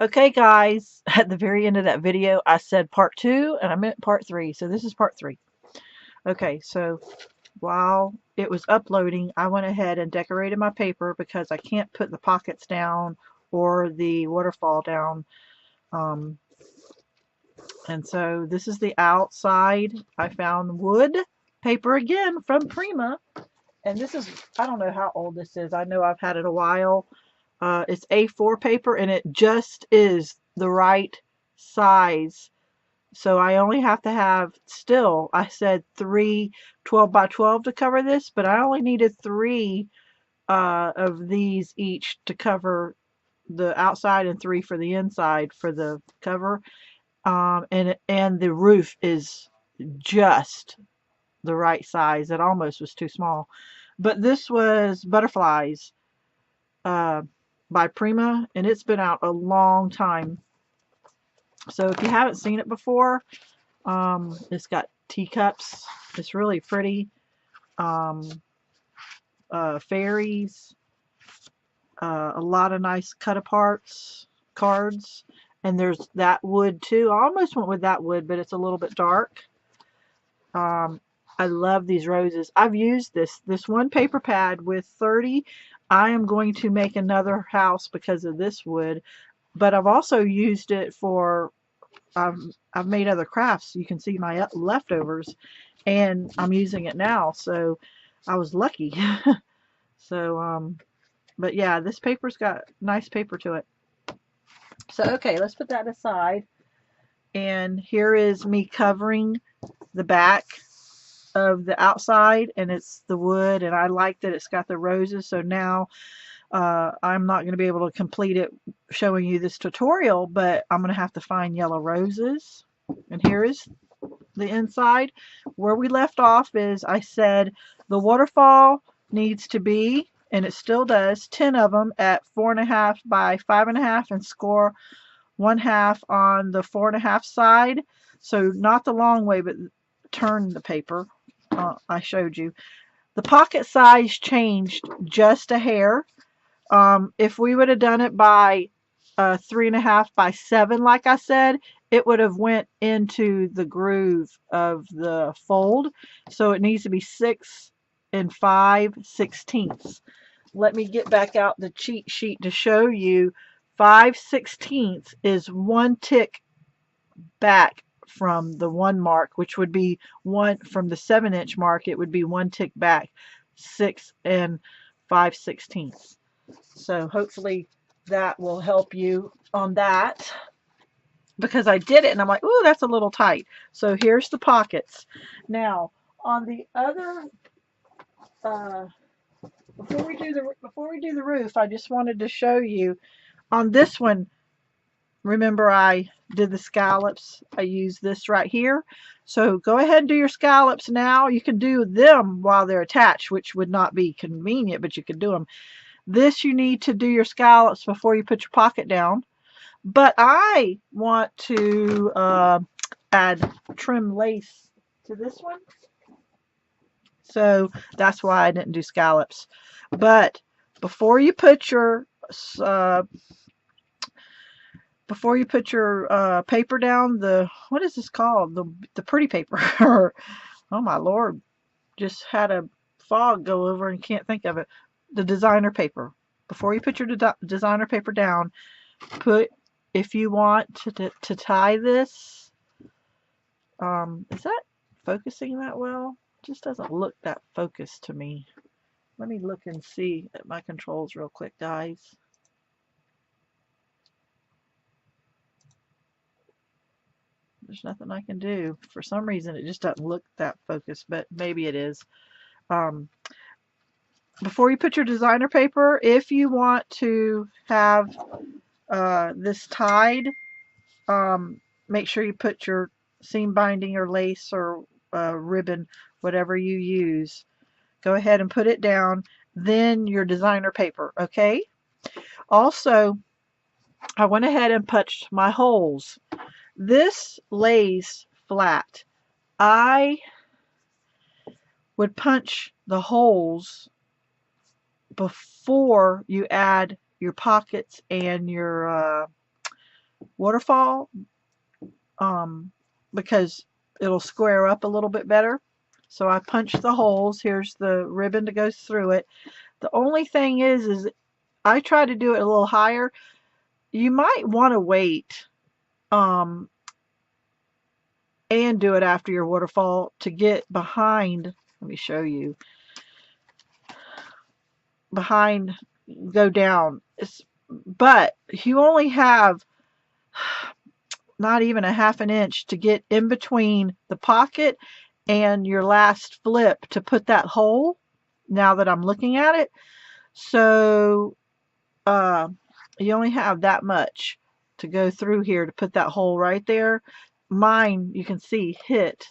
Okay, guys, at the very end of that video, I said part 2 and I meant part 3. So this is part 3. Okay, so while it was uploading, I went ahead and decorated my paper because I can't put the pockets down or the waterfall down. Um, and so this is the outside. I found wood paper again from Prima. And this is, I don't know how old this is. I know I've had it a while. It's A4 paper and it just is the right size. So I only have to have, still, I said 3 12 by 12 to cover this, but I only needed 3 of these each to cover the outside and 3 for the inside for the cover. And the roof is just the right size. It almost was too small. But this was Butterflies uh, by Prima, and it's been out a long time. So if you haven't seen it before, it's got teacups. It's really pretty. Um, Fairies. A lot of nice cut aparts, cards. And there's that wood too. I almost went with that wood, but it's a little bit dark. Um, I love these roses. I've used this one paper pad with 30. I am going to make another house because of this wood, but I've also used it for I've made other crafts. You can see my leftovers, and I'm using it now, so I was lucky. So but yeah, this paper's got nice paper to it. So okay, let's put that aside. And here is me covering the back of the outside, and it's the wood, and I like that it's got the roses. So now I'm not going to be able to complete it showing you this tutorial, but I'm going to have to find yellow roses. And here is the inside. Where we left off is I said the waterfall needs to be, and it still does, 10 of them at 4.5 by 5.5 and score 1/2 on the 4.5 side. So not the long way, but turn the paper. I showed you. The pocket size changed just a hair. If we would have done it by 3.5 by 7, like I said, it would have went into the groove of the fold. So it needs to be 6 and 5/16. Let me get back out the cheat sheet to show you. 5/16 is 1 tick back from the 1 mark, which would be 1 from the 7-inch mark. It would be 1 tick back, 6 and 5/16. So hopefully that will help you on that, because I did it and I'm like, ooh, that's a little tight. So here's the pockets. Now on the other, uh, before we do the roof, I just wanted to show you on this one. Remember I did the scallops. I used this right here. So go ahead and do your scallops now. You can do them while they're attached, which would not be convenient, but you could do them. This you need to do your scallops before you put your pocket down. But I want to add trim lace to this one. So that's why I didn't do scallops. But before you put your uh, paper down, the, what is this called? The pretty paper. Oh my Lord, just had a fog go over and can't think of it. The designer paper. Before you put your designer paper down, put, if you want to tie this, is that focusing that well? It just doesn't look that focused to me. Let me look and see at my controls real quick, guys. There's nothing I can do. For some reason, it just doesn't look that focused, but maybe it is. Um, Before you put your designer paper, if you want to have this tied, make sure you put your seam binding or lace or ribbon, whatever you use. Go ahead and put it down, then your designer paper, okay? Also, I went ahead and punched my holes. This lays flat. I would punch the holes before you add your pockets and your waterfall, because it'll square up a little bit better. So I punched the holes. Here's the ribbon that goes through it. The only thing is I try to do it a little higher. You might want to wait and do it after your waterfall to get behind. Let me show you. Behind, go down. But you only have not even a half an inch to get in between the pocket and your last flip to put that hole, now that I'm looking at it. So you only have that much to go through here to put that hole right there. Mine, you can see, hit.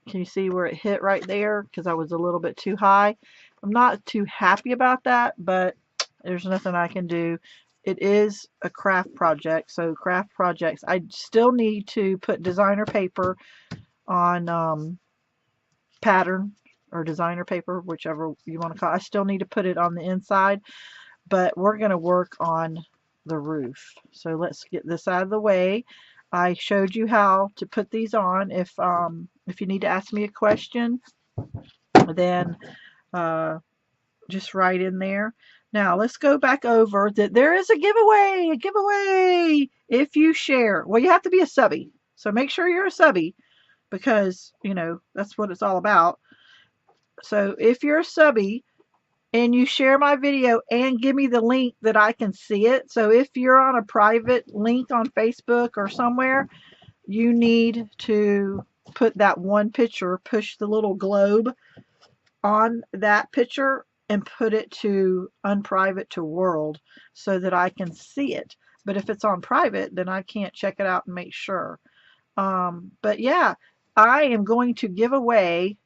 Can you see where it hit right there? Because I was a little bit too high. I'm not too happy about that, but there's nothing I can do. It is a craft project, so craft projects, I still need to put designer paper on pattern or designer paper, whichever you want to call it. I still need to put it on the inside, but we're going to work on the roof. So let's get this out of the way. I showed you how to put these on. If you need to ask me a question, then just write in there. Now let's go back over that. There is a giveaway if you share. Well, you have to be a subby, so make sure you're a subby, because that's what it's all about. So if you're a subby and you share my video and give me the link that I can see it. So if you're on a private link on Facebook or somewhere, you need to put that one picture, push the little globe on that picture and put it to unprivate to world so that I can see it. But if it's on private, then I can't check it out and make sure. But yeah, I am going to give away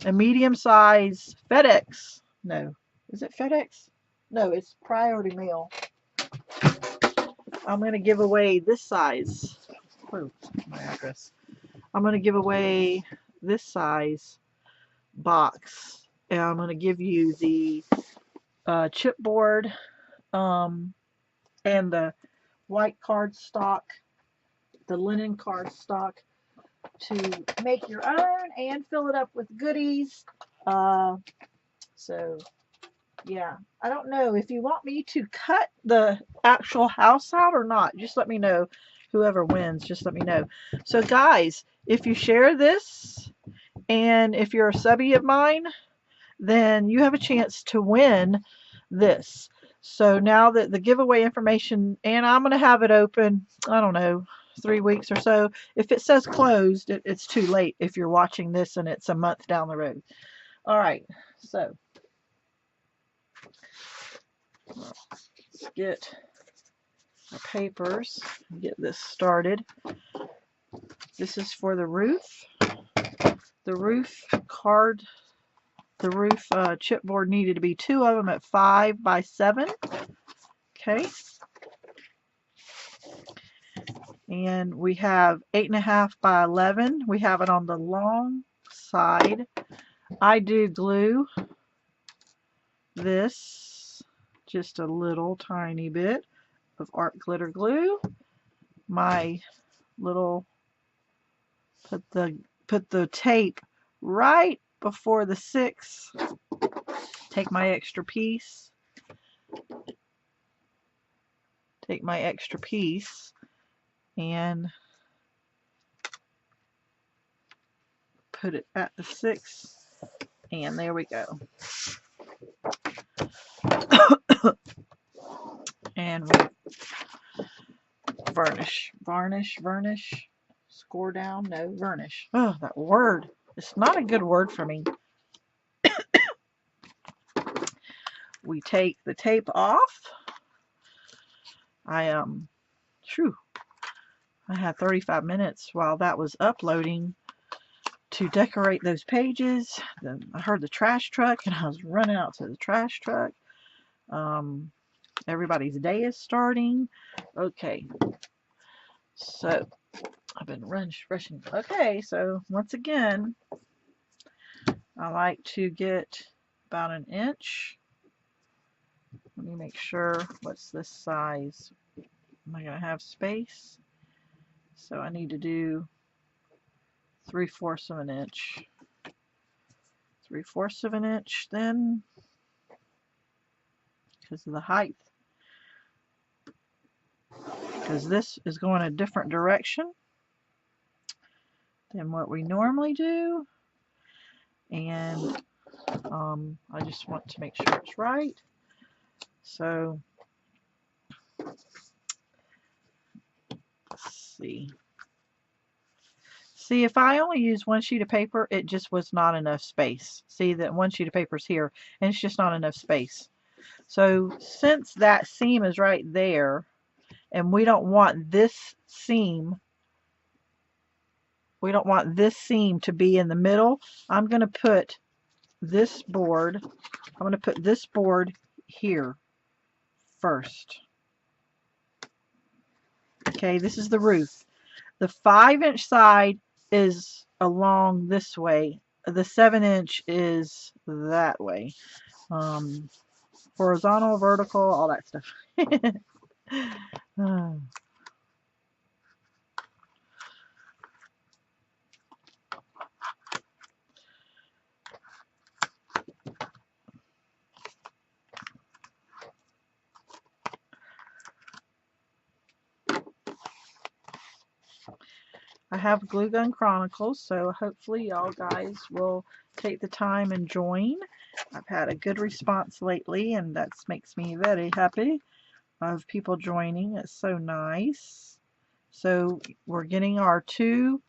a medium size FedEx. No, is it FedEx? No, it's Priority Mail. I'm going to give away this size. Oh, my address. I'm going to give away this size box. And I'm going to give you the chipboard and the white cardstock, the linen cardstock, to make your own and fill it up with goodies. So yeah, I don't know if you want me to cut the actual house out or not. Just let me know. Whoever wins, just let me know. So guys, if you share this and if you're a subby of mine, then you have a chance to win this. So now that the giveaway information, and I'm going to have it open, I don't know, 3 weeks or so. If it says closed, it's too late if you're watching this and it's a month down the road. All right, so let's get our papers and get this started. This is for the roof. The roof card, the roof chipboard needed to be 2 of them at 5 by 7. Okay. And we have 8.5 by 11. We have it on the long side. I do glue this, just a little tiny bit of art glitter glue. My little, put the tape right before the 6. Take my extra piece. And put it at the 6. And there we go. And we varnish, score down, no, varnish. Oh, that word. It's not a good word for me. We take the tape off. I had 35 minutes while that was uploading to decorate those pages. Then I heard the trash truck and I was running out to the trash truck. Everybody's day is starting. Okay. So I've been rushing. Okay, so once again, I like to get about an inch. Let me make sure. What's this size? Am I going to have space? So I need to do 3/4 of an inch. 3/4 of an inch then, because of the height. Because this is going a different direction than what we normally do. And I just want to make sure it's right. So let's see. See, if I only use one sheet of paper, it just was not enough space. See that one sheet of paper is here, and it's just not enough space. So since that seam is right there, and we don't want this seam, to be in the middle, I'm going to put this board, here first. Okay, this is the roof. The 5-inch side is along this way. The 7-inch is that way. Horizontal, vertical, all that stuff. I have Glue Gun Chronicles, so hopefully y'all guys will take the time and join. I've had a good response lately, and that makes me very happy of people joining. It's so nice. So we're getting our 2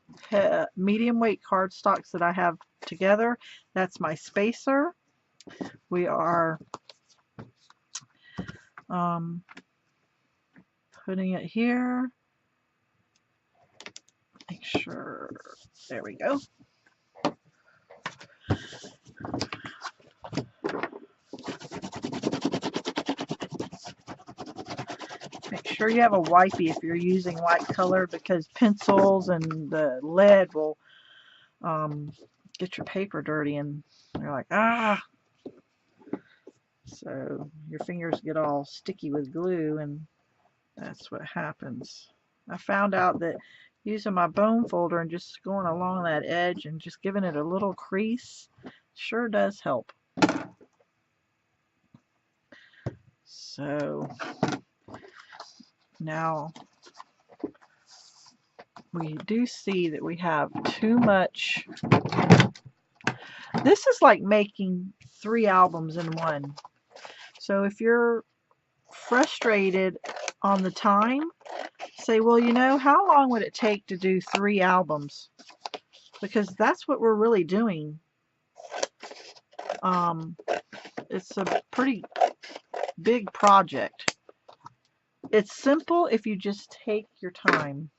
medium weight cardstocks that I have together. That's my spacer. We are putting it here. Make sure, there we go. Make sure you have a wipey if you're using white color, because pencils and the lead will get your paper dirty, and you're like, ah. So your fingers get all sticky with glue, and that's what happens. I found out that using my bone folder and just going along that edge and just giving it a little crease sure does help. So now we do see that we have too much. This is like making 3 albums in one. So if you're frustrated on the time, say, well, you know, how long would it take to do 3 albums? Because that's what we're really doing. It's a pretty big project. It's simple if you just take your time.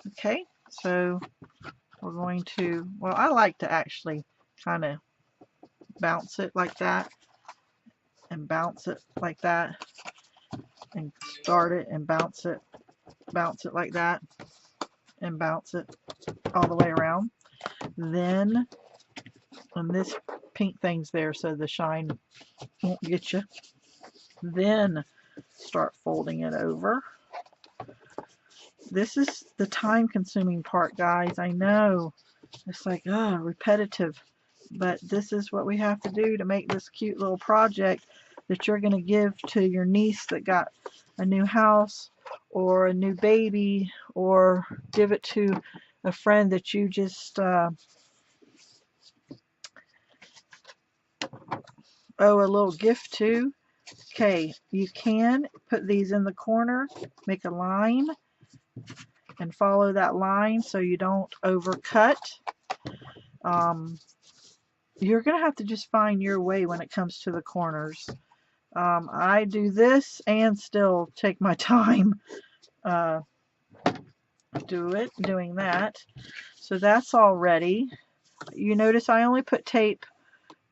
Okay, so we're going to, well, I like to actually kind of bounce it like that, and bounce it like that, and start it and bounce it like that, and bounce it all the way around. Then, and this pink thing's there so the shine won't get you. Then start folding it over. This is the time-consuming part, guys. I know it's like, repetitive, but this is what we have to do to make this cute little project that you're going to give to your niece that got a new house or a new baby, or give it to a friend that you just owe a little gift to. Okay, you can put these in the corner, make a line, and follow that line so you don't overcut. You're going to have to just find your way when it comes to the corners. I do this and still take my time doing that. So that's all ready. You notice I only put tape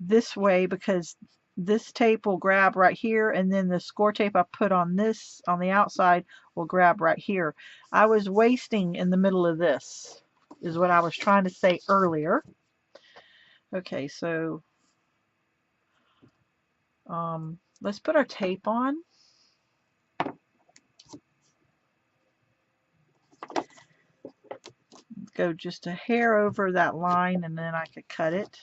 this way because this tape will grab right here, and then the score tape I put on this on the outside will grab right here. I was wasting in the middle of this, is what I was trying to say earlier. Okay, so let's put our tape on. go just a hair over that line and then I could cut it.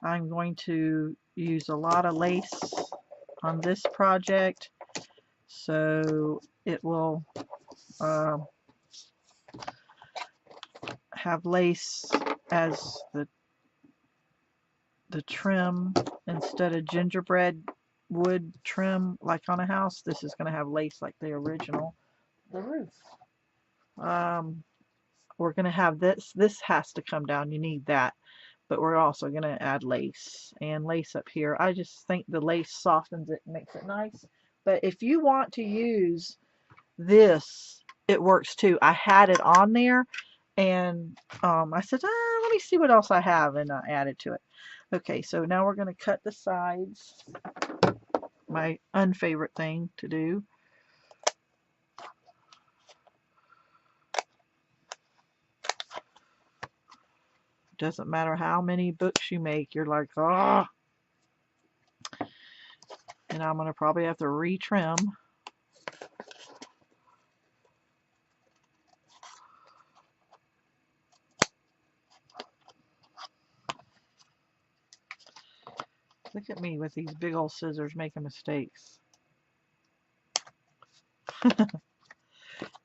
I'm going to use a lot of lace on this project, so it will have lace as the trim instead of gingerbread wood trim like on a house. This is going to have lace like the original. The roof. We're going to have this. This has to come down. You need that. But we're also going to add lace and lace up here. I just think the lace softens it and makes it nice. But if you want to use this, it works too. I had it on there and I said, let me see what else I have, and I added to it. Okay, so now we're going to cut the sides. My unfavorite thing to do. Doesn't matter how many books you make, you're like, oh. And I'm going to probably have to retrim. Look at me with these big old scissors making mistakes.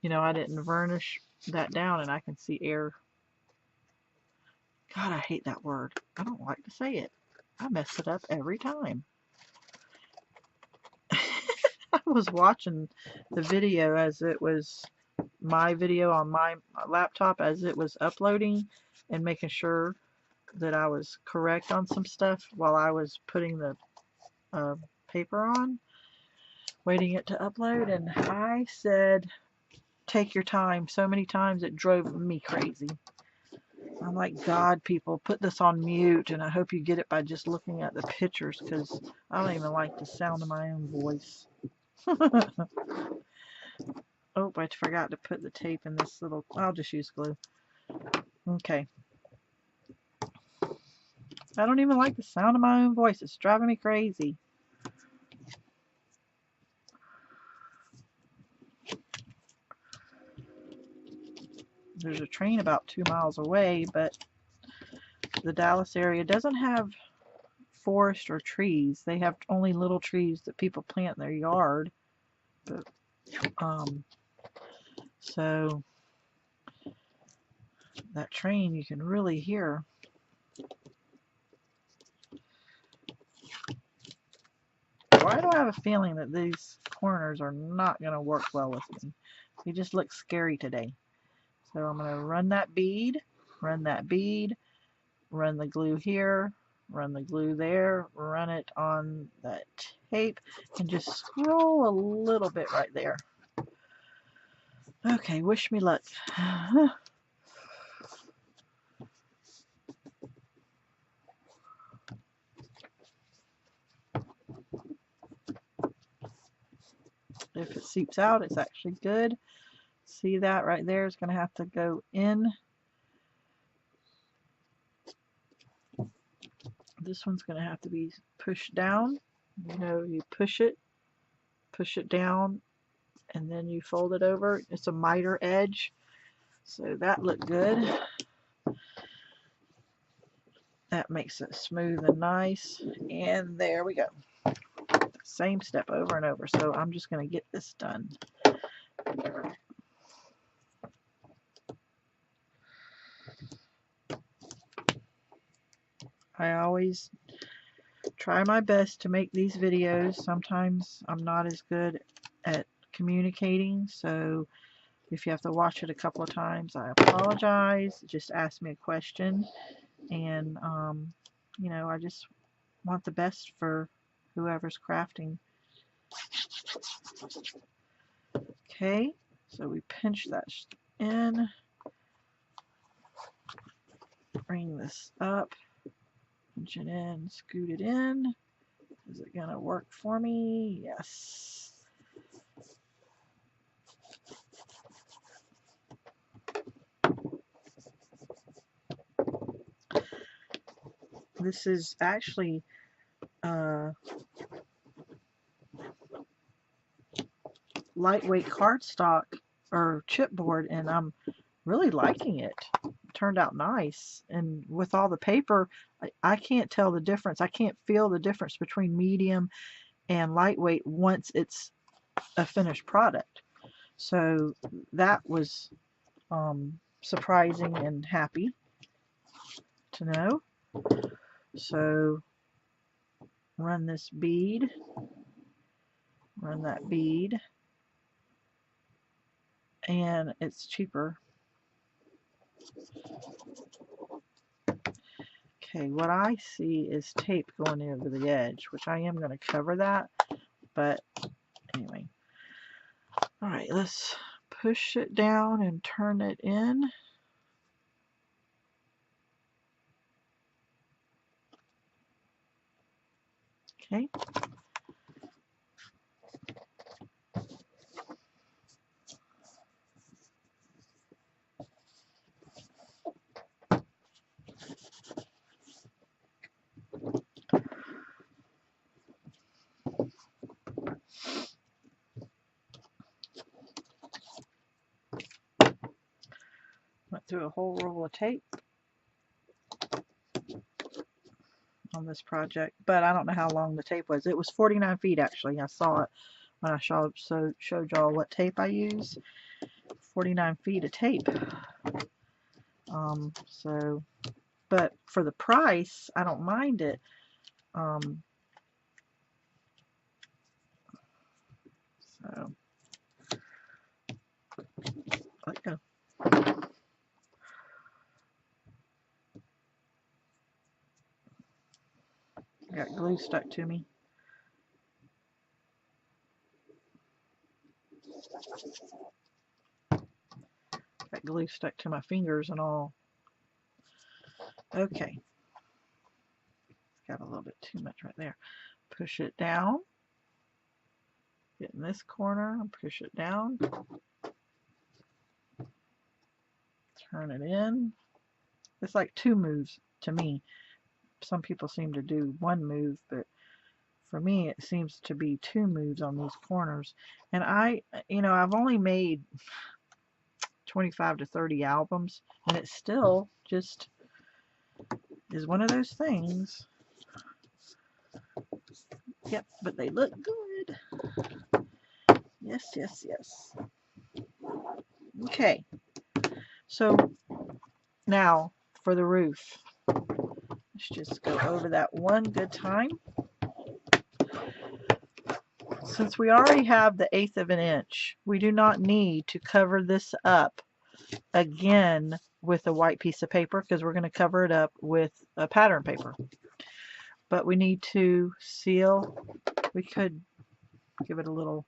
You know, I didn't varnish that down and I can see air. God, I hate that word. I don't like to say it. I mess it up every time. I was watching the video as it was, my video on my laptop as it was uploading, and making sure that I was correct on some stuff while I was putting the paper on, waiting it to upload, and I said, take your time so many times it drove me crazy. I'm like, God, people, put this on mute, and I hope you get it by just looking at the pictures, because I don't even like the sound of my own voice. Oh, I forgot to put the tape in this little, I'll just use glue. Okay. I don't even like the sound of my own voice. It's driving me crazy. There's a train about 2 miles away, but the Dallas area doesn't have forest or trees. They have only little trees that people plant in their yard. But, so that train you can really hear. Why do I have a feeling that these corners are not going to work well with me? They just look scary today. So I'm going to run that bead, run that bead, run the glue here, run the glue there, run it on that tape, and just scroll a little bit right there. Okay, wish me luck. If it seeps out, it's actually good. See that right there is going to have to go in. This one's going to have to be pushed down. You know, you push it down, and then you fold it over. It's a miter edge, so that looked good. That makes it smooth and nice, and there we go. Same step over and over. So I'm just going to get this done. I always try my best to make these videos. Sometimes I'm not as good at communicating, so if you have to watch it a couple of times, I apologize. Just ask me a question, and you know, I just want the best for whoever's crafting. Okay, so we pinch that in, bring this up, pinch it in, scoot it in. Is it gonna work for me? Yes. This is actually lightweight cardstock or chipboard, and I'm really liking it. Turned out nice, and with all the paper, I can't tell the difference. I can't feel the difference between medium and lightweight once it's a finished product. So that was surprising and happy to know. So run this bead, run that bead, and it's cheaper. Okay, what I see is tape going over the edge, which I am going to cover that, but anyway. Alright, let's push it down and turn it in. Okay. Went through a whole roll of tape on this project, but I don't know how long the tape was. It was 49 feet actually. I saw it when I showed y'all what tape I use. 49 feet of tape. So, but for the price, I don't mind it. So, let go. I got glue stuck to me. Got glue stuck to my fingers and all. Okay. Got a little bit too much right there. Push it down. Get in this corner and push it down. Turn it in. It's like 2 moves to me. Some people seem to do 1 move, but for me it seems to be 2 moves on these corners. And I've only made 25 to 30 albums, and it still just is one of those things. Yep, but they look good. Yes, yes, yes. Okay, so now for the roof. Let's just go over that one good time. Since we already have the 1/8 of an inch, we do not need to cover this up again with a white piece of paper, because we're going to cover it up with a pattern paper. But we need to seal. We could give it a little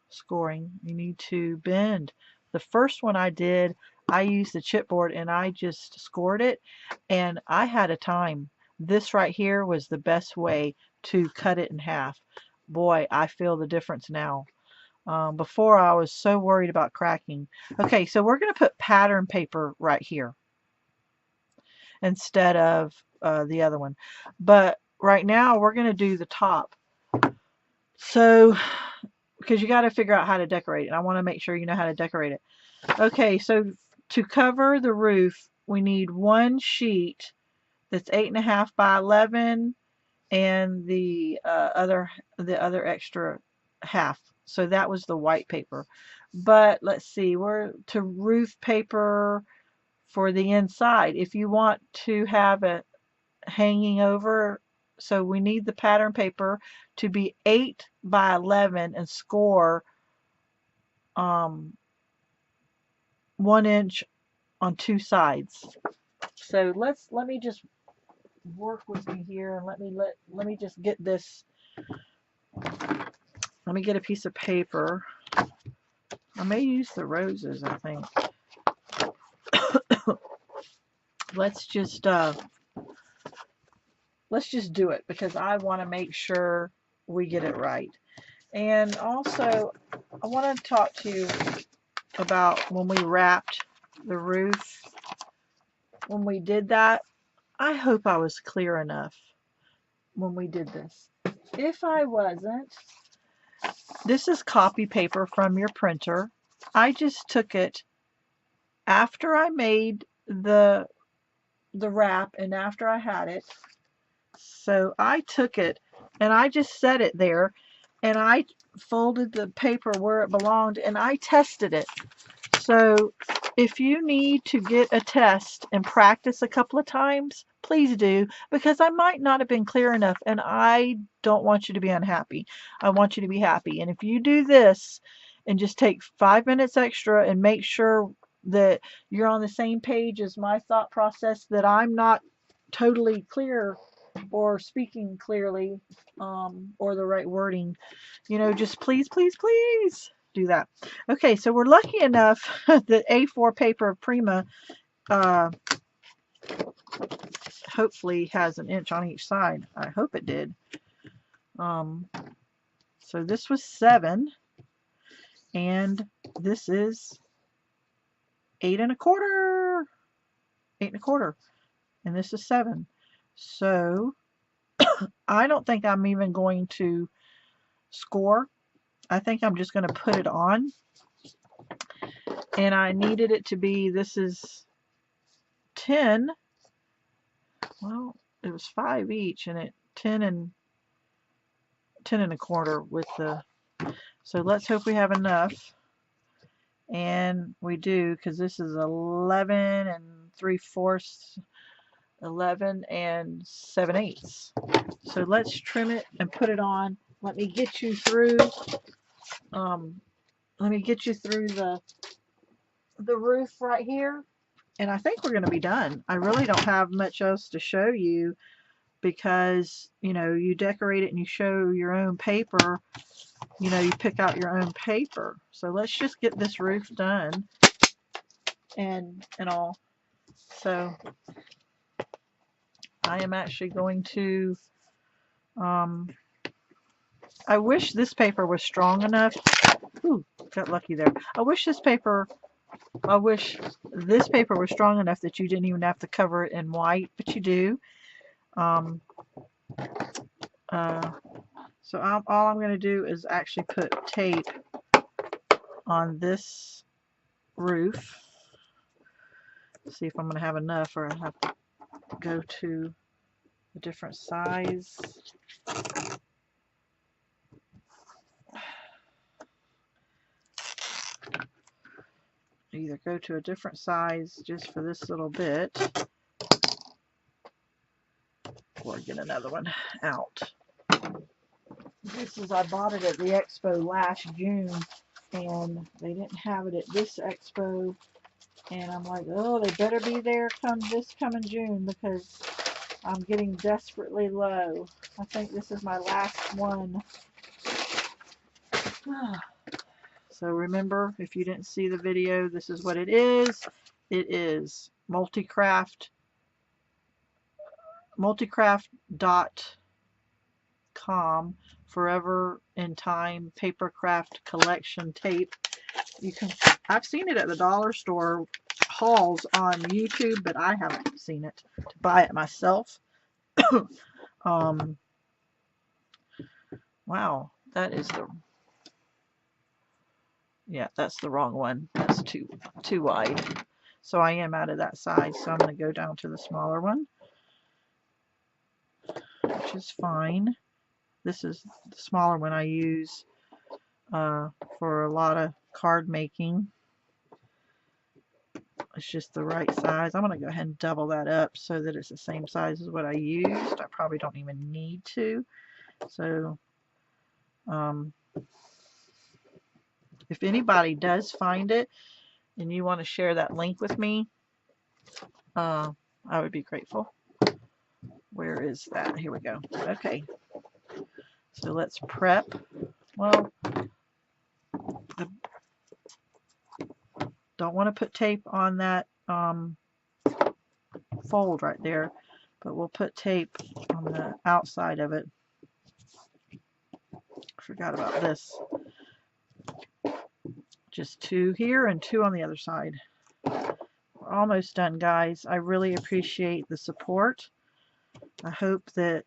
scoring. You need to bend. The first one I did, I used the chipboard and I just scored it, and I had a time. This right here was the best way to cut it in half. Boy, I feel the difference now. Before I was so worried about cracking. Okay, so we're going to put pattern paper right here instead of the other one. But right now we're going to do the top. So, because you got to figure out how to decorate it. I want to make sure you know how to decorate it. Okay, so to cover the roof, we need 1 sheet that's 8.5 by 11, and the other extra half. So that was the white paper. But let's see, we're to roof paper for the inside. If you want to have it hanging over, so we need the pattern paper to be 8 by 11 and score 1 inch on 2 sides. So let me just work with me here, and let me just get this. Let me get a piece of paper. I may use the roses, I think. Let's just do it, because I want to make sure we get it right. And also, I want to talk to you about when we wrapped the roof. When we did that, I hope I was clear enough when we did this. If I wasn't, this is copy paper from your printer. I just took it after I made the wrap and after I had it. So I took it and I just set it there and I folded the paper where it belonged and I tested it. So if you need to get a test and practice a couple of times, please do, because I might not have been clear enough and I don't want you to be unhappy. I want you to be happy. And if you do this and just take 5 minutes extra and make sure that you're on the same page as my thought process, that I'm not totally clear or speaking clearly, or the right wording, just please, please, please do that. Okay, so we're lucky enough that A4 paper of Prima hopefully has an inch on each side. I hope it did. So this was 7, and this is 8 1/4, 8 1/4, and this is 7. So I don't think I'm even going to score. I think I'm just going to put it on. And I needed it to be, this is 10. Well, it was 5 each, and it 10 and 10 1/4 with the, so let's hope we have enough. And we do, because this is 11 3/4, 11 7/8. So let's trim it and put it on. Let me get you through the roof right here, and I think we're going to be done. I really don't have much else to show you, because you decorate it and you show your own paper, you pick out your own paper. So let's just get this roof done and all. So I am actually going to I wish this paper was strong enough. Ooh, got lucky there. I wish this paper was strong enough that you didn't even have to cover it in white, but you do. So all I'm going to do is actually put tape on this roof. See if I'm going to have enough, or I have to go to a different size. Either go to a different size just for this little bit, or get another one out. This is, I bought it at the expo last June, and they didn't have it at this expo, and I'm like, oh, they better be there this coming June, because I'm getting desperately low. I think this is my last one. So remember, if you didn't see the video, this is what it is. It is multicraft.com, Forever in Time Papercraft Collection Tape. I've seen it at the dollar store hauls on YouTube, but I haven't seen it to buy it myself. Wow, that is that's the wrong one. That's too wide. So I am out of that size, so I'm going to go down to the smaller one, which is fine. This is the smaller one I use for a lot of card making. It's just the right size. I'm going to go ahead and double that up so that it's the same size as what I used. I probably don't even need to. So if anybody does find it and you want to share that link with me, I would be grateful. Where is that? Here we go. Okay. So let's prep. Well, don't want to put tape on that fold right there, but we'll put tape on the outside of it. Forgot about this. Just 2 here and 2 on the other side. almost done, guys. I really appreciate the support. I hope that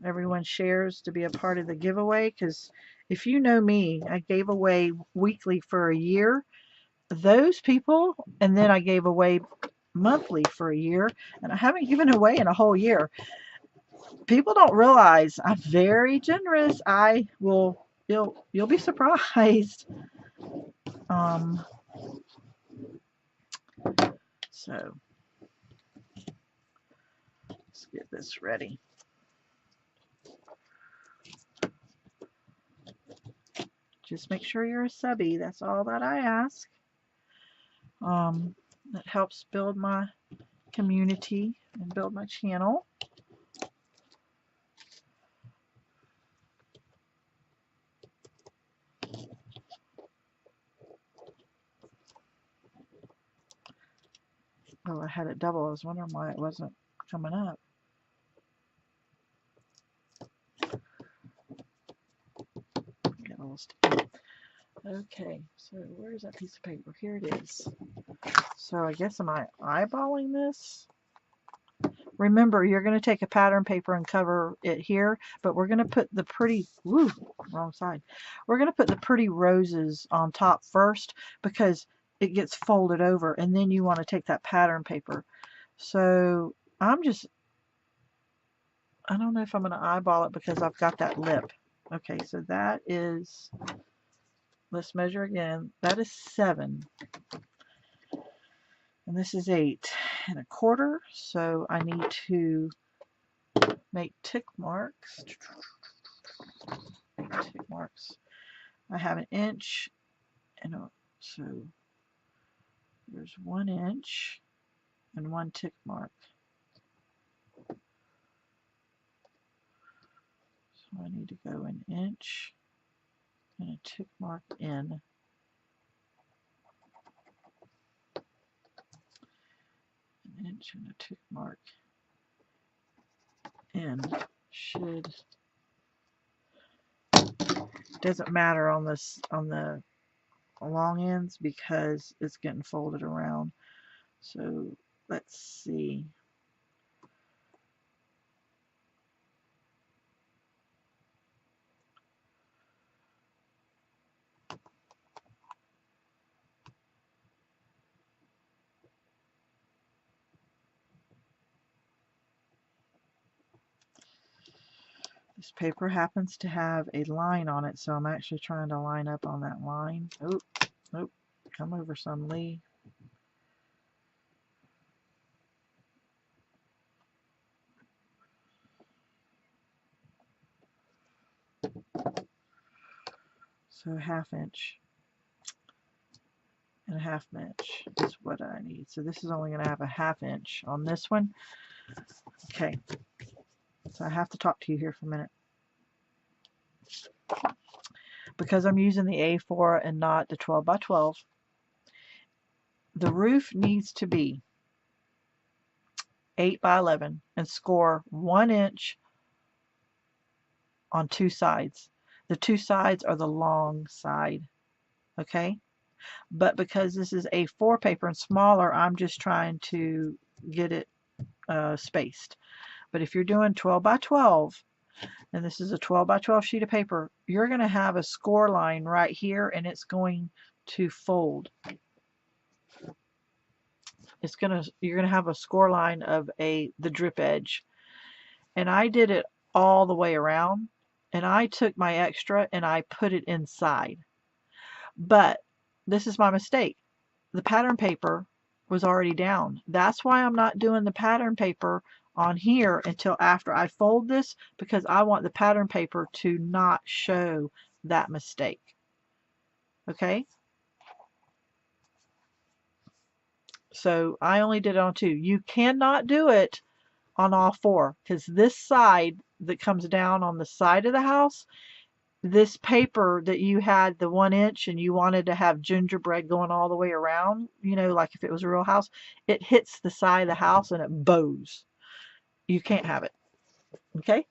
everyone shares to be a part of the giveaway, because if you know me, I gave away weekly for a year. Those people, and then I gave away monthly for a year, and I haven't given away in a whole year. People don't realize I'm very generous. I will, you'll be surprised. Um, so let's get this ready. Just make sure you're a subby. That's all that I ask. That helps build my community and build my channel. Oh, I had it double. I was wondering why it wasn't coming up. Get a little sticky. Okay, so where's that piece of paper? Here it is. So I guess am I eyeballing this? Remember, you're going to take a pattern paper and cover it here, but we're going to put the pretty, woo, wrong side. We're going to put the pretty roses on top first because it gets folded over, and then you want to take that pattern paper. So I don't know if I'm going to eyeball it because I've got that lip. Okay, so that is, let's measure again. That is 7. And this is 8 1/4. So I need to make tick marks. Tick marks. I have 1 inch, and so there's 1 inch and 1 tick mark. So I need to go 1 inch and a tick mark in. 1 inch and a tick mark in. Doesn't matter on this, on the long ends, because it's getting folded around. So let's see. This paper happens to have a line on it, so I'm actually trying to line up on that line. Oh, nope. Come over some, Leigh. So 1/2 inch and 1/2 inch is what I need. So this is only going to have a 1/2 inch on this one. Okay. So I have to talk to you here for a minute. Because I'm using the A4 and not the 12 by 12, the roof needs to be 8 by 11 and score 1 inch on 2 sides. The 2 sides are the long side, okay? But because this is A4 paper and smaller, I'm just trying to get it spaced. But if you're doing 12 by 12, and this is a 12 by 12 sheet of paper, you're going to have a score line right here, and it's going to fold. You're going to have a score line of the drip edge. And I did it all the way around, and I took my extra and I put it inside. But this is my mistake. The pattern paper was already down. That's why I'm not doing the pattern paper on here until after I fold this, because I want the pattern paper to not show that mistake. Okay? So I only did it on 2. You cannot do it on all 4, because this side that comes down on the side of the house, this paper that you had the 1 inch and you wanted to have gingerbread going all the way around, you know, like if it was a real house, it hits the side of the house and it bows. You can't have it. Okay?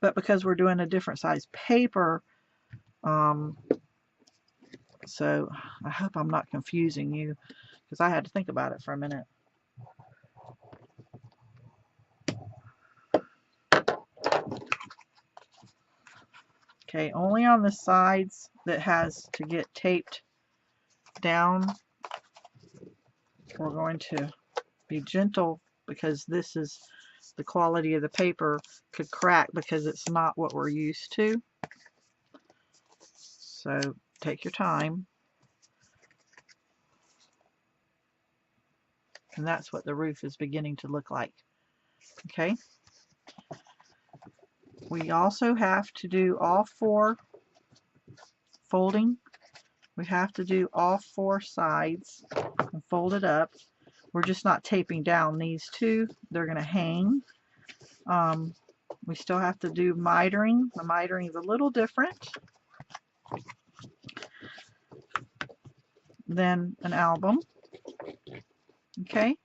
But because we're doing a different size paper, So I hope I'm not confusing you, because I had to think about it for a minute. Okay, only on the sides that has to get taped down, we're going to be gentle, because this is the quality of the paper could crack because it's not what we're used to. So take your time. And that's what the roof is beginning to look like. Okay. We also have to do all four folding. We have to do all four sides and fold it up. We're just not taping down these two. They're going to hang. We still have to do mitering. The mitering is a little different than an album. Okay.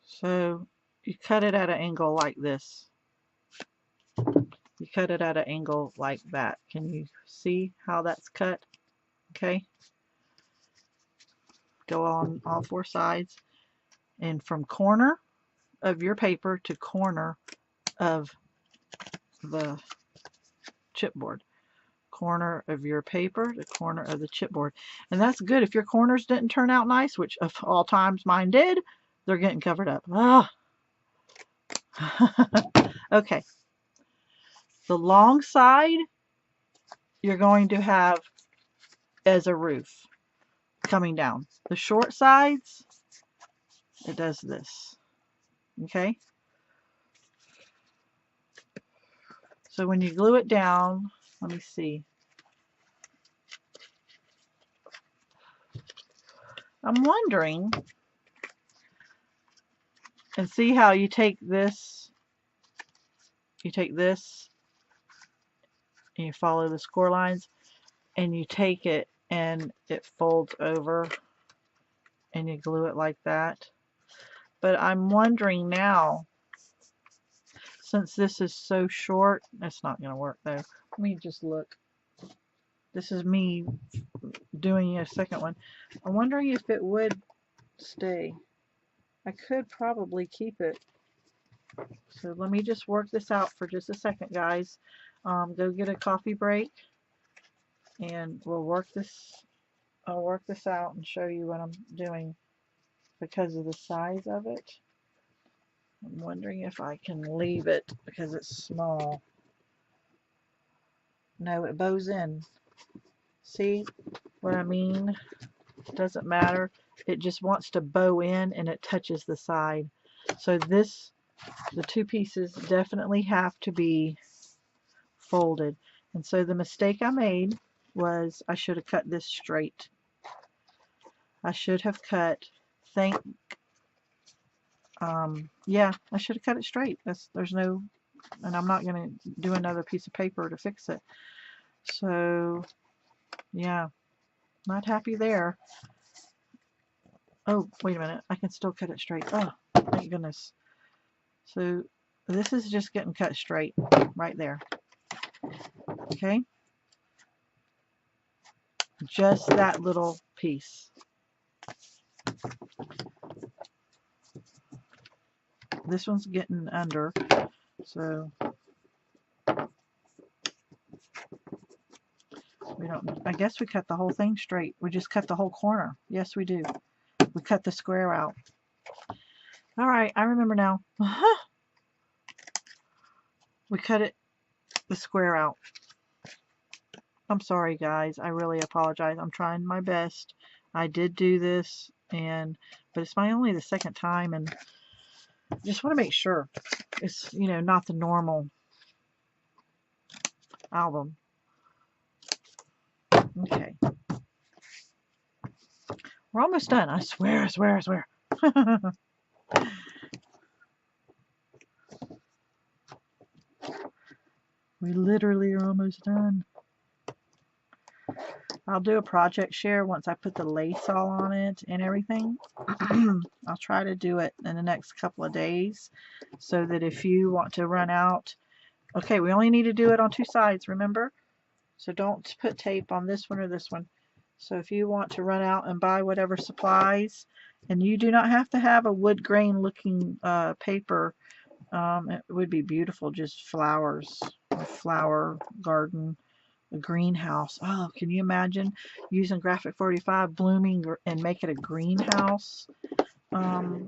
So you cut it at an angle like this. You cut it at an angle like that. Can you see how that's cut? Okay. Go on all four sides. And from corner of your paper to corner of the chipboard. Corner of your paper to corner of the chipboard. And that's good. If your corners didn't turn out nice, which of all times mine did, they're getting covered up. Ah. Okay. The long side you're going to have as a roof coming down. The short sides, it does this. Okay? So when you glue it down, let me see. I'm wondering, and see how you take this, and you follow the score lines, and you take it and it folds over and you glue it like that. But I'm wondering now, since this is so short, that's not going to work though. Let me just look. This is me doing a second one. I'm wondering if it would stay. I could probably keep it. So let me just work this out for just a second, guys. Go get a coffee break, and we'll work this. I'll work this out and show you what I'm doing because of the size of it. I'm wondering if I can leave it because it's small. No, it bows in. See what I mean? Doesn't matter. It just wants to bow in and it touches the side. So this, the two pieces definitely have to be folded. And so the mistake I made was I should have cut this straight. I should have cut, yeah, I should have cut it straight. There's no, and I'm not going to do another piece of paper to fix it. So, yeah, not happy there. Oh, wait a minute. I can still cut it straight. Oh, thank goodness. So this is just getting cut straight right there. Okay? Just that little piece. This one's getting under, so we don't, I guess we cut the whole thing straight. We just cut the whole corner. Yes, we do. We cut the square out. All right, I remember now. We cut it, the square out. I'm sorry, guys. I really apologize. I'm trying my best. I did do this, but it's only the second time, and I just want to make sure it's, not the normal album. Okay. We're almost done. I swear, I swear, I swear. We literally are almost done. I'll do a project share once I put the lace all on it and everything. I'll try to do it in the next couple of days so that if you want to run out, okay, we only need to do it on 2 sides, remember? So don't put tape on this one or this one. So if you want to run out and buy whatever supplies, and you do not have to have a wood grain looking paper, it would be beautiful, just flowers, a flower garden, a greenhouse. Oh, can you imagine using graphic 45 blooming and make it a greenhouse? A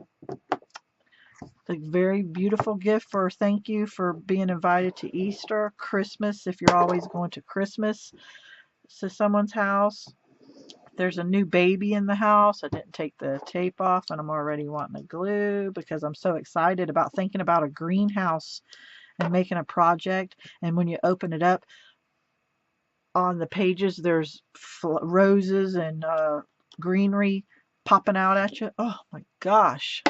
very beautiful gift for thank you for being invited to Easter, Christmas, if you're always going to Christmas to someone's house. There's a new baby in the house. I didn't take the tape off and I'm already wanting to glue because I'm so excited about thinking about a greenhouse and making a project. And when you open it up, on the pages there's roses and greenery popping out at you. Oh my gosh.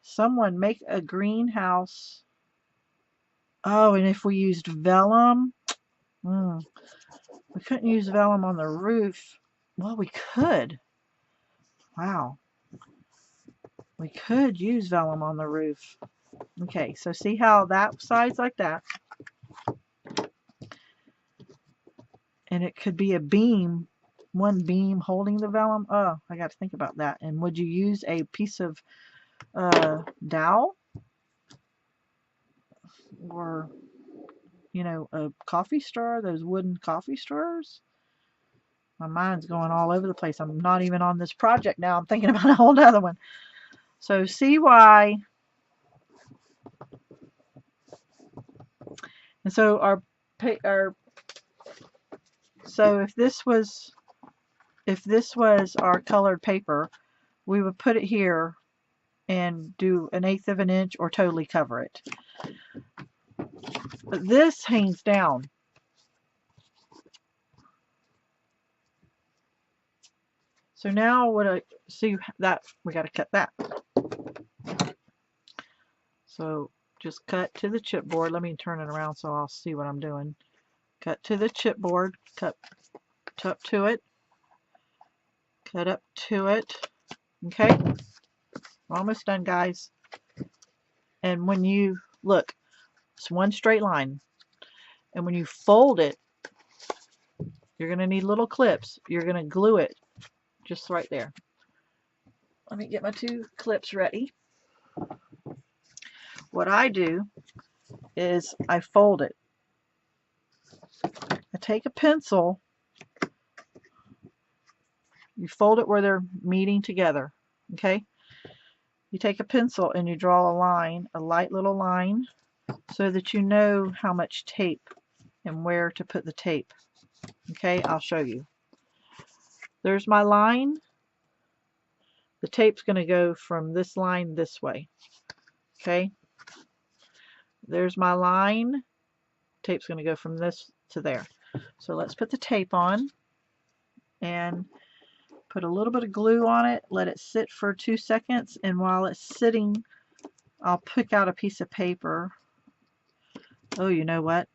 Someone make a greenhouse. Oh, and if we used vellum, we couldn't use vellum on the roof. Well, we could. Wow. We could use vellum on the roof. Okay, so see how that side's like that. And it could be a beam, one beam holding the vellum. Oh, I got to think about that. And would you use a piece of dowel? Or, you know, a coffee stirrer, those wooden coffee stirrers? My mind's going all over the place. I'm not even on this project now. I'm thinking about a whole other one. So see why. And so so if this was our colored paper, we would put it here and do 1/8 of an inch or totally cover it. But this hangs down. So now what I see that we got to cut that. So just cut to the chipboard. Let me turn it around so I'll see what I'm doing. Cut to the chipboard, cut up to it, cut up to it. Okay, we're almost done, guys. And when you look, it's one straight line. And when you fold it, you're going to need little clips. You're going to glue it just right there. Let me get my 2 clips ready. What I do is I fold it. I take a pencil. You fold it where they're meeting together. Okay? You take a pencil and you draw a line, a light little line, so that you know how much tape and where to put the tape. Okay, I'll show you. There's my line. The tape's going to go from this line this way. Okay, there's my line. Tape's going to go from this to there. So let's put the tape on and put a little bit of glue on it. Let it sit for 2 seconds, and while it's sitting, I'll pick out a piece of paper. Oh, you know what?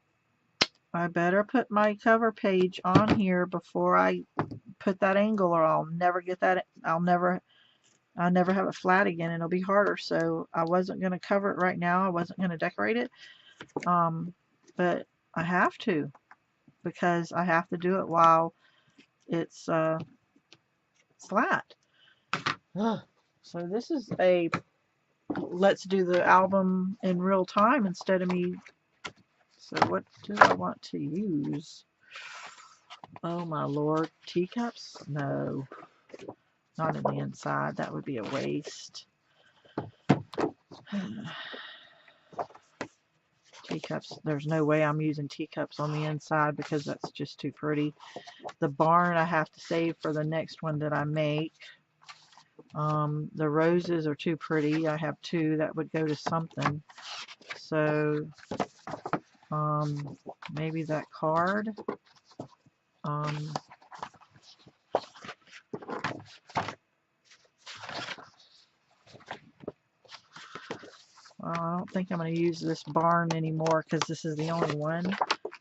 I better put my cover page on here before I put that angle, or I'll never get that. I'll never have it flat again, and it'll be harder. So I wasn't going to cover it right now. I wasn't going to decorate it, but I have to, because I have to do it while it's flat. So this is a let's do the album in real time instead of me. So what do I want to use? Oh my lord, teacups? No, not in the inside. That would be a waste. Teacups, there's no way I'm using teacups on the inside because that's just too pretty. The barn I have to save for the next one that I make. The roses are too pretty. I have 2 that would go to something. So maybe that card. Well, I don't think I'm going to use this barn anymore because this is the only one.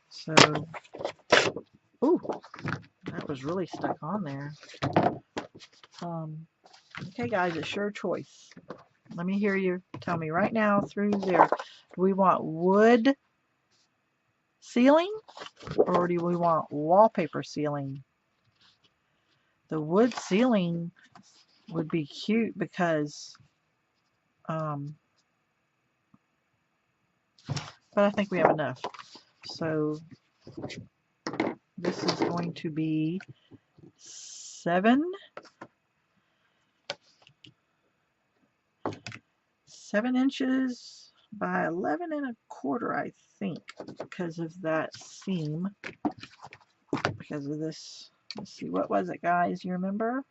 So, ooh, that was really stuck on there. Okay, guys, it's your choice. Let me hear you tell me right now through there. Do we want wood ceiling or do we want wallpaper ceiling? The wood ceiling would be cute because, but I think we have enough. So this is going to be 7 inches by 11 1/4, I think, because of that seam, because of this. Let's see, what was it, guys? You remember?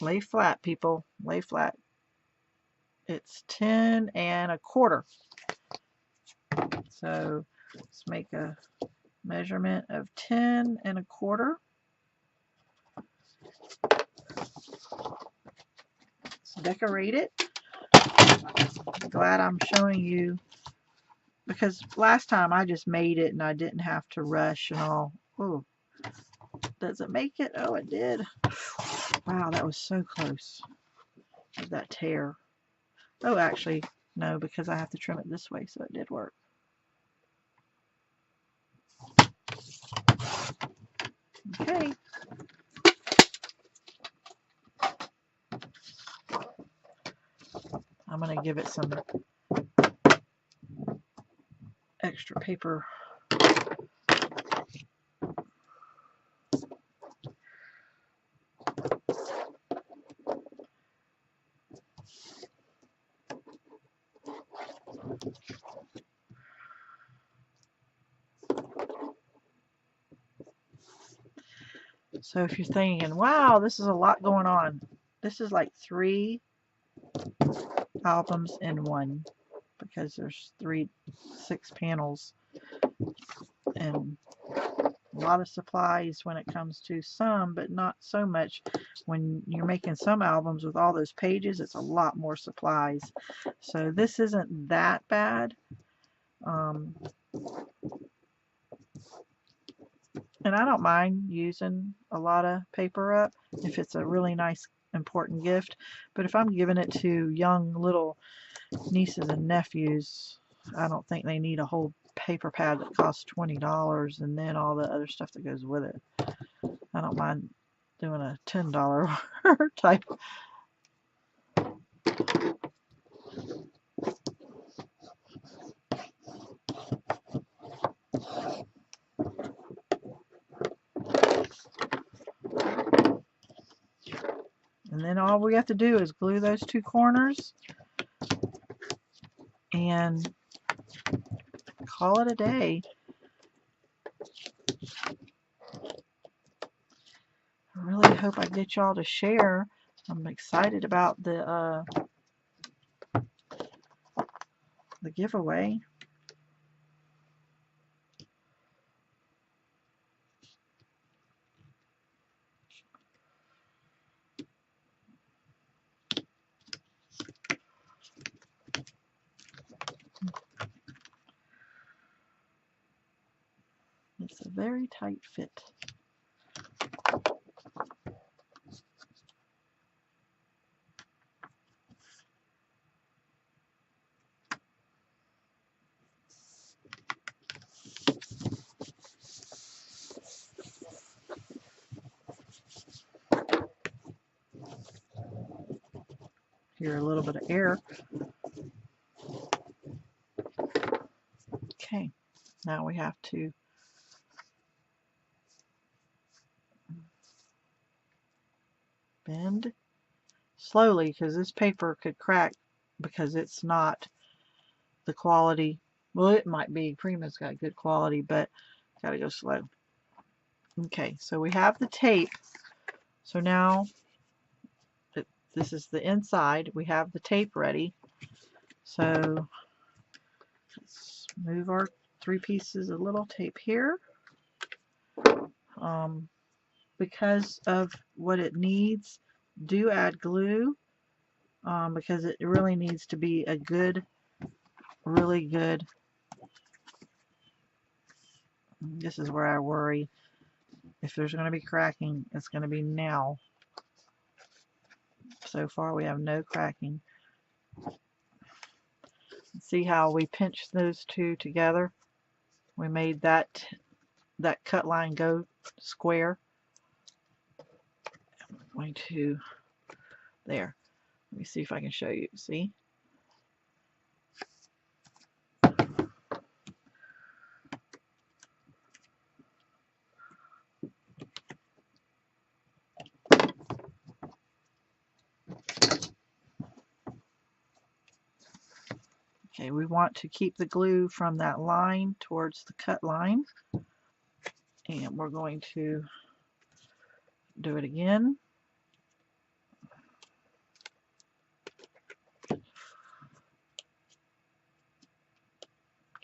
Lay flat, people. Lay flat. It's 10 1/4. So let's make a measurement of 10 1/4. Let's decorate it. I'm glad I'm showing you, because last time I just made it and I didn't have to rush and all. Oh, does it make it? Oh, it did. Wow, that was so close. That tear. Oh, actually, no, because I have to trim it this way, so it did work. Okay. I'm going to give it some extra paper. So if you're thinking, wow, this is a lot going on, this is like 3 albums in one, because there's 6 panels and a lot of supplies when it comes to some, but not so much when you're making some albums with all those pages. It's a lot more supplies. So this isn't that bad. And I don't mind using a lot of paper up if it's a really nice important gift, but if I'm giving it to young little nieces and nephews, I don't think they need a whole paper pad that costs $20 and then all the other stuff that goes with it. I don't mind doing a $10 type. And then all we have to do is glue those 2 corners and call it a day. I really hope I get y'all to share. I'm excited about the giveaway. It's a very tight fit. Hear a little bit of air. Okay, now we have to bend slowly, because this paper could crack because it's not the quality. Well, it might be. Prima's got good quality, but gotta go slow. Okay, so we have the tape. So now this is the inside. We have the tape ready. So let's move our 3 pieces of little tape here. Because of what it needs, do add glue, because it really needs to be a good, really good This is where I worry. If there's going to be cracking, it's going to be now. So far we have no cracking. See how we pinched those two together? We made that cut line go square. I'm going to, there. Let me see if I can show you. See? Okay, we want to keep the glue from that line towards the cut line. And we're going to do it again.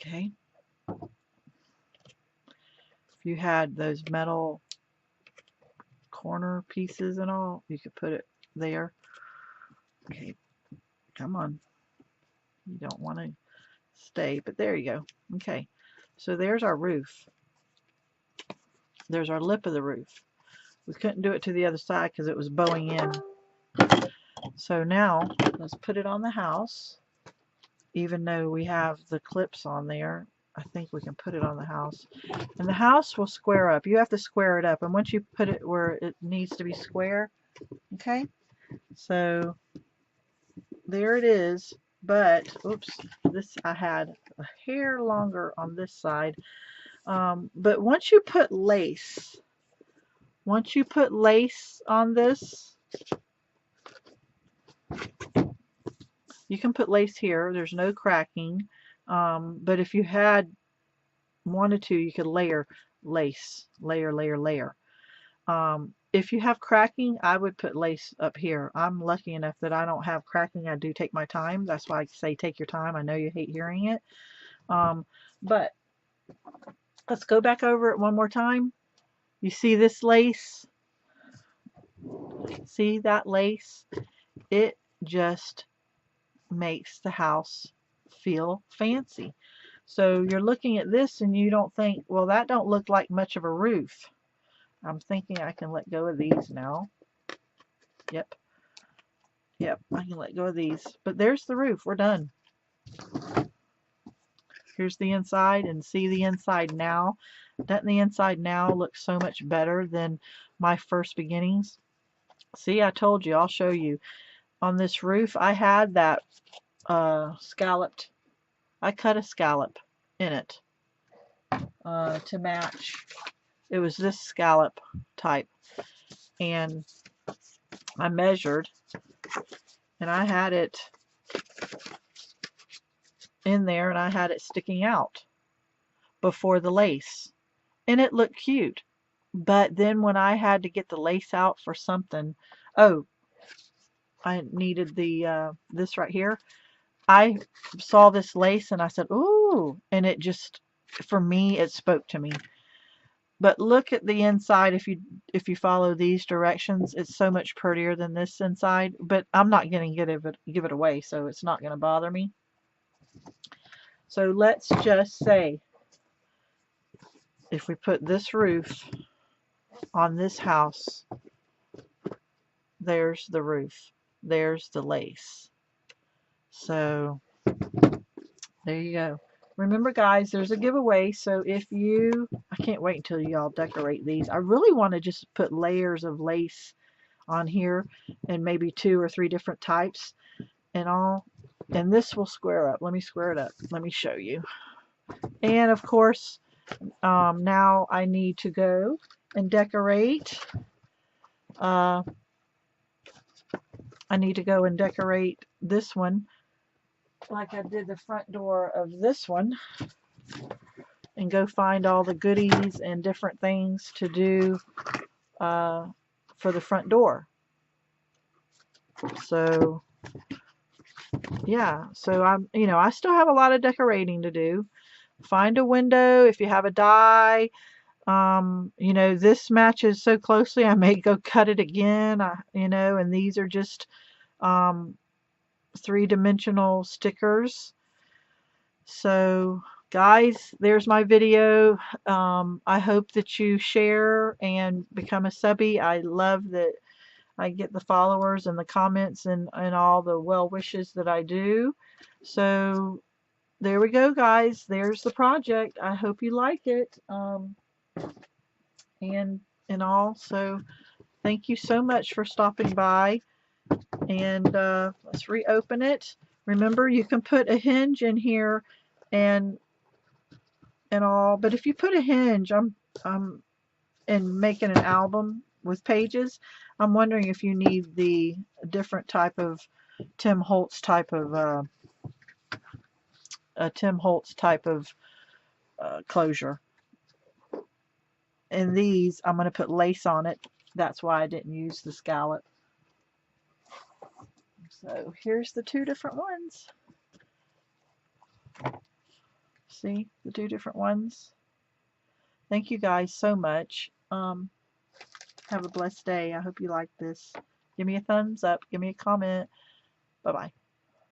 Okay. If you had those metal corner pieces and all, you could put it there. Okay, come on. You don't want to stay, but there you go. Okay, so there's our roof. There's our lip of the roof. We couldn't do it to the other side because it was bowing in. So now let's put it on the house. Even though we have the clips on there, I think we can put it on the house. And the house will square up. You have to square it up. And once you put it where it needs to be square, okay? So there it is. But, oops, this I had a hair longer on this side. But once you put lace on this, you can put lace here. There's no cracking. But if you had wanted to, you could layer lace, layer. If you have cracking, I would put lace up here. I'm lucky enough that I don't have cracking. I do take my time. That's why I say take your time. I know you hate hearing it. But let's go back over it one more time. You see this lace? See that lace? It just makes the house feel fancy. So you're looking at this and you don't think, well, that don't look like much of a roof. I'm thinking I can let go of these now. Yep, I can let go of these. But there's the roof. We're done. Here's the inside, and see the inside now. Doesn't the inside now look so much better than my first beginnings? See, I told you. I'll show you. On this roof, I had that scalloped. I cut a scallop in it to match. It was this scallop type, and I measured, and I had it in there, and I had it sticking out before the lace, and it looked cute. But then when I had to get the lace out for something, oh, I needed the this right here. I saw this lace and I said, ooh, and it just, for me, it spoke to me. But look at the inside. If you follow these directions, it's so much prettier than this inside. But I'm not going to give it away, so it's not going to bother me. So let's just say, if we put this roof on this house, there's the roof, there's the lace. So there you go. Remember, guys, there's a giveaway, so if you, I can't wait until y'all decorate these. I really want to just put layers of lace on here, and maybe 2 or 3 different types and all, and this will square up. Let me square it up. Let me show you. And of course, now I need to go and decorate. I need to go and decorate this one like I did the front door of this one, and go find all the goodies and different things to do for the front door. So yeah, so I still have a lot of decorating to do. Find a window. If you have a die, this matches so closely, I may go cut it again. And these are just 3-dimensional stickers. So Guys, there's my video. I hope that you share and become a subby. I love that I get the followers and the comments and all the well wishes that I do. So there we go, guys. There's the project. I hope you like it. And all. So thank you so much for stopping by. And let's reopen it. Remember, you can put a hinge in here and all. But if you put a hinge, I'm and making an album with pages, I'm wondering if you need the different type of Tim Holtz type of closure. And these, I'm going to put lace on it. That's why I didn't use the scallop. So here's the two different ones. See the two different ones. Thank you guys so much. Have a blessed day. I hope you like this. Give me a thumbs up. Give me a comment. Bye-bye.